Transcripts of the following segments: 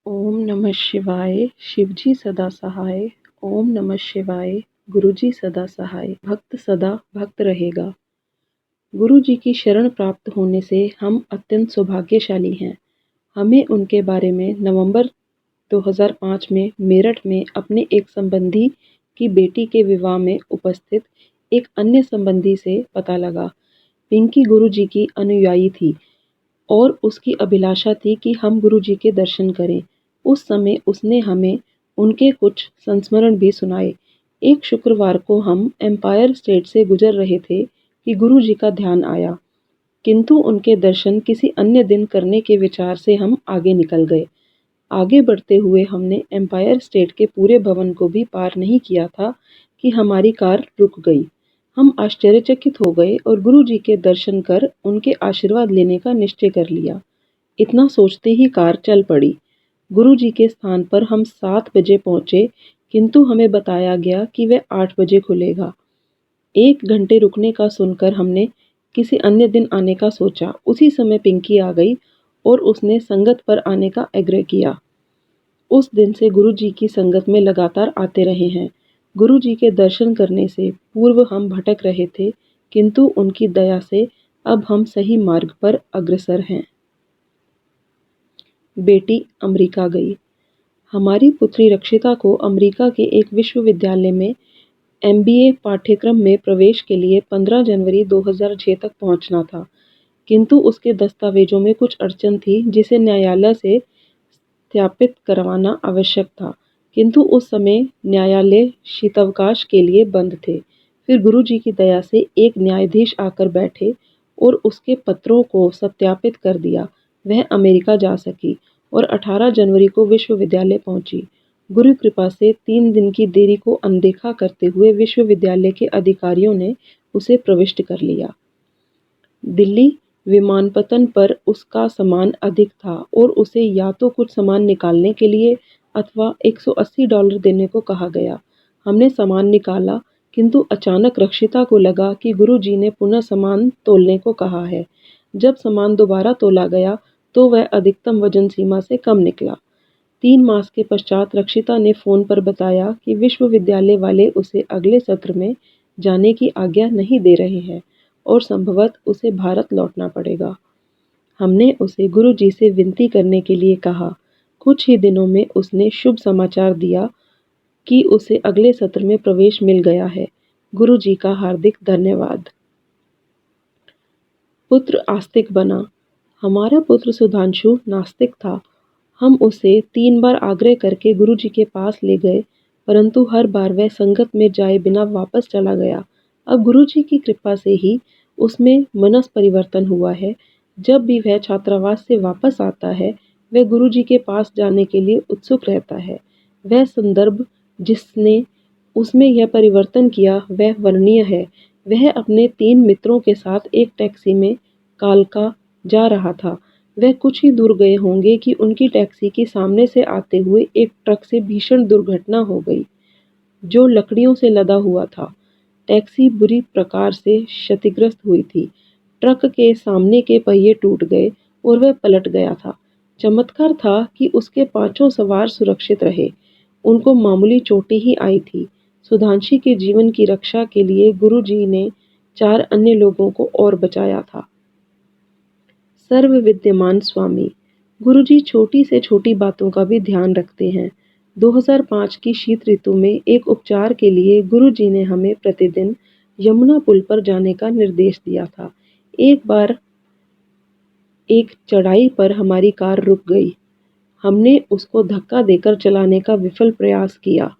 ओम नमः शिवाय। शिवजी सदा सहाय। ओम नमः शिवाय। गुरुजी सदा सहाय। भक्त सदा भक्त रहेगा। गुरु जी की शरण प्राप्त होने से हम अत्यंत सौभाग्यशाली हैं। हमें उनके बारे में नवंबर 2005 में मेरठ में अपने एक संबंधी की बेटी के विवाह में उपस्थित एक अन्य संबंधी से पता लगा। पिंकी गुरु जी की अनुयायी थी और उसकी अभिलाषा थी कि हम गुरु जी के दर्शन करें। उस समय उसने हमें उनके कुछ संस्मरण भी सुनाए। एक शुक्रवार को हम एम्पायर स्टेट से गुजर रहे थे कि गुरु जी का ध्यान आया, किंतु उनके दर्शन किसी अन्य दिन करने के विचार से हम आगे निकल गए। आगे बढ़ते हुए हमने एम्पायर स्टेट के पूरे भवन को भी पार नहीं किया था कि हमारी कार रुक गई। हम आश्चर्यचकित हो गए और गुरु जी के दर्शन कर उनके आशीर्वाद लेने का निश्चय कर लिया। इतना सोचते ही कार चल पड़ी। गुरु जी के स्थान पर हम 7 बजे पहुंचे, किंतु हमें बताया गया कि वह 8 बजे खुलेगा। 1 घंटे रुकने का सुनकर हमने किसी अन्य दिन आने का सोचा। उसी समय पिंकी आ गई और उसने संगत पर आने का आग्रह किया। उस दिन से गुरु जी की संगत में लगातार आते रहे हैं। गुरु जी के दर्शन करने से पूर्व हम भटक रहे थे, किंतु उनकी दया से अब हम सही मार्ग पर अग्रसर हैं। बेटी अमेरिका गई। हमारी पुत्री रक्षिता को अमेरिका के एक विश्वविद्यालय में एमबीए पाठ्यक्रम में प्रवेश के लिए 15 जनवरी 2006 तक पहुंचना था, किंतु उसके दस्तावेजों में कुछ अड़चन थी जिसे न्यायालय से सत्यापित करवाना आवश्यक था, किंतु उस समय न्यायालय शीतावकाश के लिए बंद थे। फिर गुरु जी की दया से एक न्यायाधीश आकर बैठे और उसके पत्रों को सत्यापित कर दिया। वह अमेरिका जा सकी और 18 जनवरी को विश्वविद्यालय पहुंची। गुरु कृपा से 3 दिन की देरी को अनदेखा करते हुए विश्वविद्यालय के अधिकारियों ने उसे प्रविष्ट कर लिया। दिल्ली विमानपत्तन पर उसका सामान अधिक था और उसे या तो कुछ सामान निकालने के लिए अथवा $180 देने को कहा गया। हमने सामान निकाला, किंतु अचानक रक्षिता को लगा कि गुरु जी ने पुनः सामान तोलने को कहा है। जब सामान दोबारा तोला गया तो वह अधिकतम वजन सीमा से कम निकला। 3 मास के पश्चात रक्षिता ने फ़ोन पर बताया कि विश्वविद्यालय वाले उसे अगले सत्र में जाने की आज्ञा नहीं दे रहे हैं और संभवतः उसे भारत लौटना पड़ेगा। हमने उसे गुरु जी से विनती करने के लिए कहा। कुछ ही दिनों में उसने शुभ समाचार दिया कि उसे अगले सत्र में प्रवेश मिल गया है। गुरु जी का हार्दिक धन्यवाद। पुत्र आस्तिक बना। हमारा पुत्र सुधांशु नास्तिक था। हम उसे 3 बार आग्रह करके गुरु जी के पास ले गए, परंतु हर बार वह संगत में जाए बिना वापस चला गया। अब गुरु जी की कृपा से ही उसमें मनस परिवर्तन हुआ है। जब भी वह छात्रावास से वापस आता है, वह गुरु जी के पास जाने के लिए उत्सुक रहता है। वह संदर्भ जिसने उसमें यह परिवर्तन किया वह वर्णनीय है। वह अपने 3 मित्रों के साथ एक टैक्सी में कालका जा रहा था। वह कुछ ही दूर गए होंगे कि उनकी टैक्सी के सामने से आते हुए एक ट्रक से भीषण दुर्घटना हो गई, जो लकड़ियों से लदा हुआ था। टैक्सी बुरी प्रकार से क्षतिग्रस्त हुई थी। ट्रक के सामने के पहिए टूट गए और वह पलट गया था। चमत्कार था कि उसके 5 सवार सुरक्षित रहे। उनको मामूली चोटें ही आई थी। सुधांशी के जीवन की रक्षा के लिए गुरु जी ने 4 अन्य लोगों को और बचाया था। सर्व विद्यमान स्वामी। गुरुजी छोटी से छोटी बातों का भी ध्यान रखते हैं। 2005 की शीत ऋतु में एक उपचार के लिए गुरुजी ने हमें प्रतिदिन यमुना पुल पर जाने का निर्देश दिया था। एक बार एक चढ़ाई पर हमारी कार रुक गई। हमने उसको धक्का देकर चलाने का विफल प्रयास किया।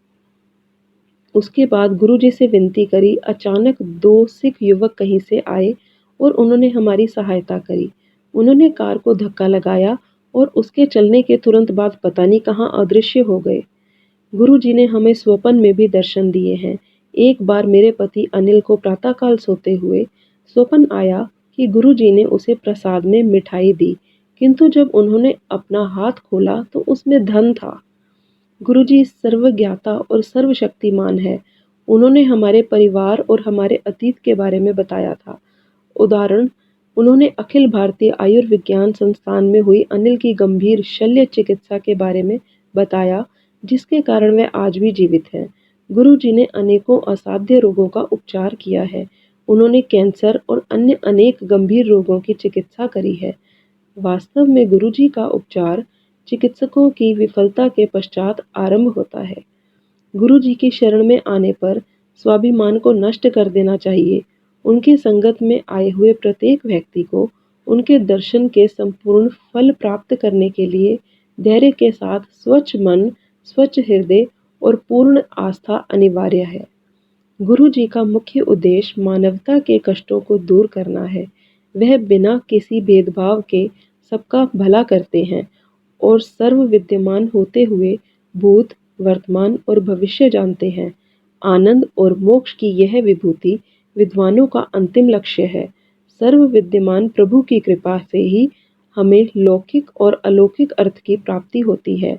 उसके बाद गुरुजी से विनती करी। अचानक 2 सिख युवक कहीं से आए और उन्होंने हमारी सहायता करी। उन्होंने कार को धक्का लगाया और उसके चलने के तुरंत बाद पता नहीं कहाँ अदृश्य हो गए। गुरु जी ने हमें स्वप्न में भी दर्शन दिए हैं। एक बार मेरे पति अनिल को प्रातःकाल सोते हुए स्वप्न आया कि गुरु जी ने उसे प्रसाद में मिठाई दी, किंतु जब उन्होंने अपना हाथ खोला तो उसमें धन था। गुरु जी सर्वज्ञाता और सर्वशक्तिमान है। उन्होंने हमारे परिवार और हमारे अतीत के बारे में बताया था। उदाहरण उन्होंने अखिल भारतीय आयुर्विज्ञान संस्थान में हुई अनिल की गंभीर शल्य चिकित्सा के बारे में बताया, जिसके कारण वे आज भी जीवित हैं। गुरुजी ने अनेकों असाध्य रोगों का उपचार किया है। उन्होंने कैंसर और अन्य अनेक गंभीर रोगों की चिकित्सा करी है। वास्तव में गुरुजी का उपचार चिकित्सकों की विफलता के पश्चात आरंभ होता है। गुरुजी की शरण में आने पर स्वाभिमान को नष्ट कर देना चाहिए। उनकी संगत में आए हुए प्रत्येक व्यक्ति को उनके दर्शन के संपूर्ण फल प्राप्त करने के लिए धैर्य के साथ स्वच्छ मन, स्वच्छ हृदय और पूर्ण आस्था अनिवार्य है। गुरु जी का मुख्य उद्देश्य मानवता के कष्टों को दूर करना है। वह बिना किसी भेदभाव के सबका भला करते हैं और सर्व विद्यमान होते हुए भूत, वर्तमान और भविष्य जानते हैं। आनंद और मोक्ष की यह विभूति विद्वानों का अंतिम लक्ष्य है। सर्व विद्यमान प्रभु की कृपा से ही हमें लौकिक और अलौकिक अर्थ की प्राप्ति होती है।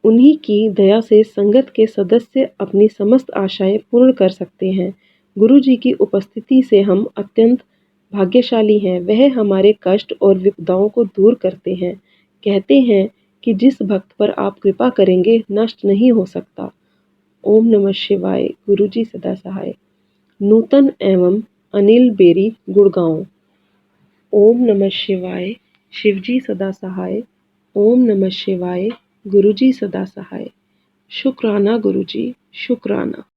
उन्हीं की दया से संगत के सदस्य अपनी समस्त आशाएं पूर्ण कर सकते हैं। गुरु जी की उपस्थिति से हम अत्यंत भाग्यशाली हैं। वह हमारे कष्ट और विपदाओं को दूर करते हैं। कहते हैं कि जिस भक्त पर आप कृपा करेंगे नष्ट नहीं हो सकता। ओम नमः शिवाय। गुरु जी सदा सहाय। नूतन एवं अनिल बेरी, गुड़गांव। ओम नमः शिवाय। शिवजी सदा सहाय। ओम नमः शिवाय। गुरुजी सदा सहाय। शुक्राना गुरुजी, शुक्राना।